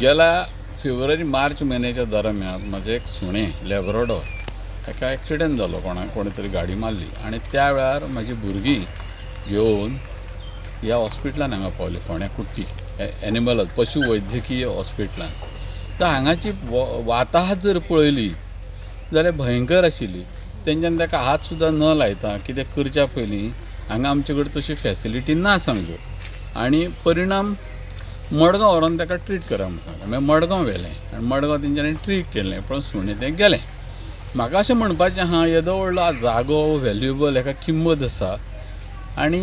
गेल्या फेब्रुवारी मार्च म्हयन्याच्या दरम्यान म्हजें एक सुणें लॅब्राडोर ताका एक्सिडेंट जालो, कोणी तरी गाडी मारली आणि त्या वेळार म्हजी भुरगीं घेवन ह्या हॉस्पिटलान हांगा पावली, फोण्या कुट्टी एनिमल पशु वैद्यकीय हॉस्पिटलान. तर हांगाची वाताहत जर पळयली जाल्यार भयंकर आशिल्ली. तेंच्यान ताका हात सुद्दां न लायता कितें करच्या पयलीं हांगा आमचे कडेन तशी फॅसिलिटी ना सांगल्यो आनी परिणाम मडगांव व्हरोन ताका ट्रीट करा म्हूण सांगलें. मागीर मडगांव व्हेलें आनी मडगांव तेंच्यांनी ट्रीट केलें, पण सुणें तें गेलें. म्हाका अशें म्हणपाचें आहा, येदो व्हडलो जागो व्हॅल्युएबल, हाका किंमत आसा आनी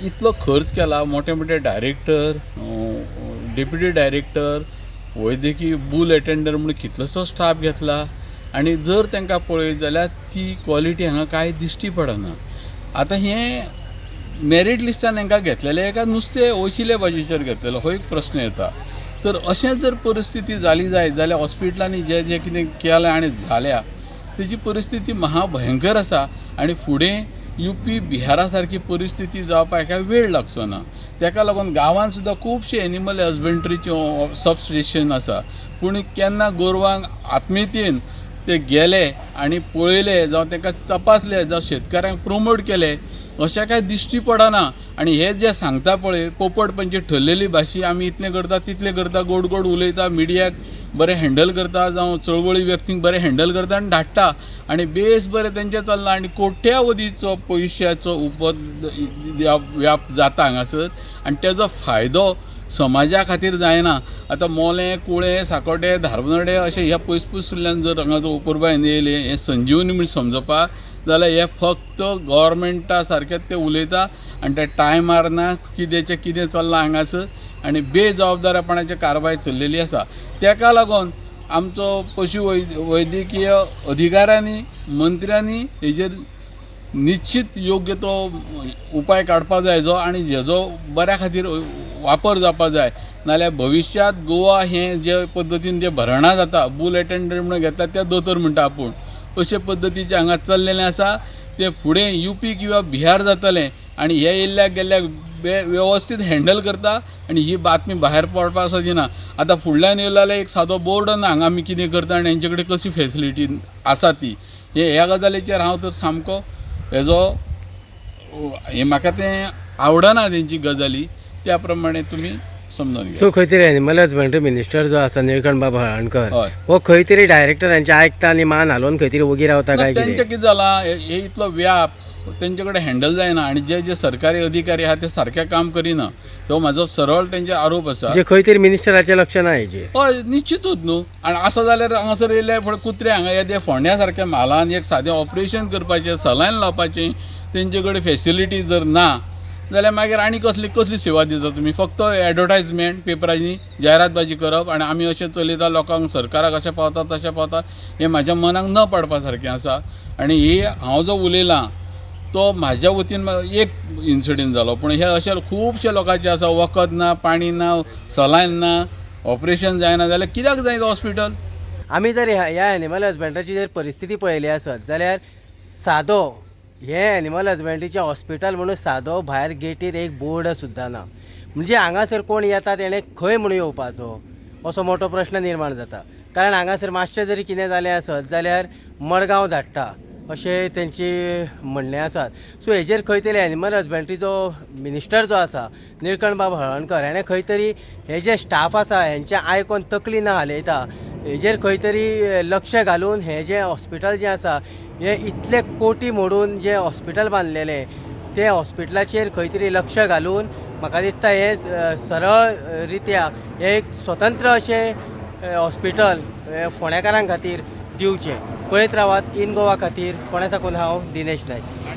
इतलो खर्च केला. मोठे मोठे डायरेक्टर, डेप्युटी डायरेक्टर, वैद्यकीय बूल अटेंडर म्हणून कितलोसो स्टाफ घेतला आनी जर तांकां पळयत जाल्यार ती क्वॉलिटी हांगा कांय दिश्टी पडना. आतां हें मेरीट लिस्टान हांकां घेतलेलें काय नुस्तें वयशिल्ले बाजेचेर घेतलेलो, हो एक प्रस्न येता. तर अशें जर परिस्थिती जाली जायत जाल्यार हॉस्पिटलांनी जें कितें केलें आनी जाल्या तेजी परिस्थिती महाभयंकर आसा आनी फुडें UP बिहारा सारकी परिस्थिती जावपाक हाका वेळ लागचो ना. ताका लागून गांवांत सुद्दां खुबशे एनिमल हजबंड्रीचे सबस्टेशन आसा, पूण केन्ना गोरवांक आत्मीयतेन ते गेले आनी पळयले जावं तांकां तपासले जावं शेतकाऱ्यांक प्रमोट केले अशें कांय दिश्टी पडना. आनी हे जे सांगता पळय पोपट पंची ठरलेली भाशी, आमी इतलें करता तितलें करता, गोड गोड उलयता, मिडियाक बरें हँडल करता जावं चळवळी व्यक्तींक बरें हँडल करता आनी धाडटा आनी बेस बरें तेंचें चल्लां आनी कोट्यावधीचो पयशाचो व्याप जाता हांगासर आनी तेजो फायदो समाजा खातीर जायना. आतां मोलें, कुळें, सांकोटे, धारबांदोडे अशें ह्या पयस पयसुल्ल्यान जर हांगा जर उपरबायन येयलें हें संजीवनी म्हूण समजपाक जाल्यार हे फक्त गव्हर्मेंटा सारकेंच ते उलयता आनी ते टायमार ना, कितेंचें कितें चल्लां हांगासर आनी बेजबाबदारपणाची कारवाय चल्लेली आसा. ताका लागून आमचो पशु वैद्यकीय अधिकाऱ्यांनी, मंत्र्यांनी हेजेर निश्चित योग्य तो उपाय काडपा जाय जो आनी हेजो बऱ्या खातीर वापर जावपा जाय. नाल्यार भविश्यांत गोवा हें जे पद्दतीन जे भरणां जाता, बूल अटेंडर म्हणून घेता ते दोतोर म्हणटा आपूण, अशे पद्दतीचें हांगा चल्लेलें आसा. तें फुडें UP किंवा बिहार जातलें आनी हे येयल्ल्याक गेल्ल्याक वेवस्थीत हँडल करता आनी ही बातमी भायर पडपाक दिना. आतां फुडल्यान येयलो जाल्यार एक सादो बोर्ड ना हांगा आमी कितें करता आनी हेंचे कडेन कशी फॅसिलिटी आसा ती. ह्या गजालीचेर हांव तर सामको हेजो म्हाका तें आवडना तेंची गजाली, त्या प्रमाणे तुमी समजून घे. सो खंय तरी एनिमल हजबंड्री मिनिस्टर जो आसा निळकंठ बाब हळर्णकर हय, हो खंय तरी डायरेक्टरांचे आयकता आनी मान हालोवन खंय तरी वगी रावता काय तेंचें कितें? कितें जालां, हे इतलो व्याप तेंचे कडेन हँडल जायना आनी जे सरकारी अधिकारी आहा ते सारकें काम करिना. तो म्हाजो सरळ तेंचेर आरोप आसा. जे खंय तरी मिनिस्टराचें लक्ष ना हेजेर. हय, निश्चितूच न्हू. आनी आसा जाल्यार हांगासर येयल्यार फुडें कुत्रे हांगा येदे फोंड्या सारक्या म्हालान एक सादें ऑपरेशन करपाचें, सलायन लावपाचें तेंचे कडेन फॅसिलिटी जर ना जाल्यार मागीर आनी कसली सेवा दिता तुमी? फक्त एडवर्टायजमेंट पेपरांनी जायरातबाजी करप आनी आमी अशें चलयता, लोकांक सरकाराक अशें पावता तशें पावता, हें म्हाज्या मनाक न पडपा सारकें आसा. आनी ही हांव जो उलयलां तो म्हाज्या वतीन एक इन्सिडेंट जालो, पूण हे अशे खुबशे लोकांचे आसा, वखद ना, पाणी ना, सलायन ना, ऑपरेशन जायना जाल्यार कित्याक जाय हॉस्पिटल? आमी जर ह्या एनिमल हजबंड्रीची जर परिस्थिती पळयली आसत जाल्यार सादो हे एनिमल हजबंड्रीचें हॉस्पिटल म्हणून सादो भायर गेटीर एक बोर्ड सुद्दां ना. म्हणजे हांगासर कोण येता तेणें खंय म्हणून येवपाचो असो मोठो प्रश्न निर्माण जाता. कारण हांगासर मातशें जरी कितें जालें आसत जाल्यार मडगांव धाडटा अशें तेंची म्हणणें आसात. सो हेजेर खंय तरी एनिमल हजबंड्रीचो मिनिस्टर जो आसा निळकंठ बाब हळर्णकर हेणें खंय तरी हे जे स्टाफ आसा हेंचें आयकोन तकली न हालयता, हेजेर खंय तरी लक्ष घालून हें जें हॉस्पिटल जें आसा हें इतले कोटी मोडून जें हॉस्पिटल बांदलेलें ते हॉस्पिटलाचेर खंय तरी लक्ष घालून म्हाका दिसता हें सरळ रित्या एक स्वतंत्र अशें हॉस्पिटल फोंड्याकारां खातीर दिवचें. पळयत रावात इन गोवा खातीर फोंड्या साकून हांव दिनेश नायक.